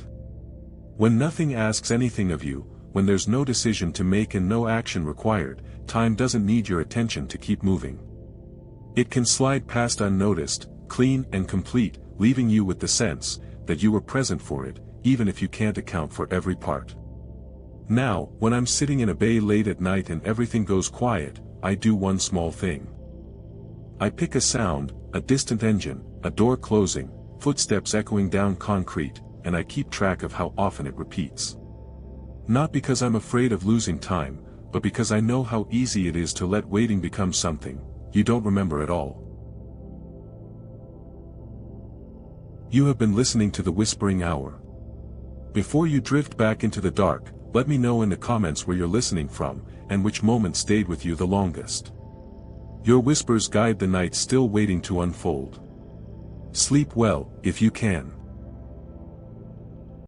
When nothing asks anything of you, when there's no decision to make and no action required, time doesn't need your attention to keep moving. It can slide past unnoticed, clean and complete, leaving you with the sense that you were present for it, even if you can't account for every part. Now, when I'm sitting in a bay late at night and everything goes quiet, I do one small thing. I pick a sound, a distant engine, a door closing, footsteps echoing down concrete, and I keep track of how often it repeats. Not because I'm afraid of losing time, but because I know how easy it is to let waiting become something you don't remember at all. You have been listening to The Whispering Hour. Before you drift back into the dark, let me know in the comments where you're listening from, and which moment stayed with you the longest. Your whispers guide the night still waiting to unfold. Sleep well, if you can.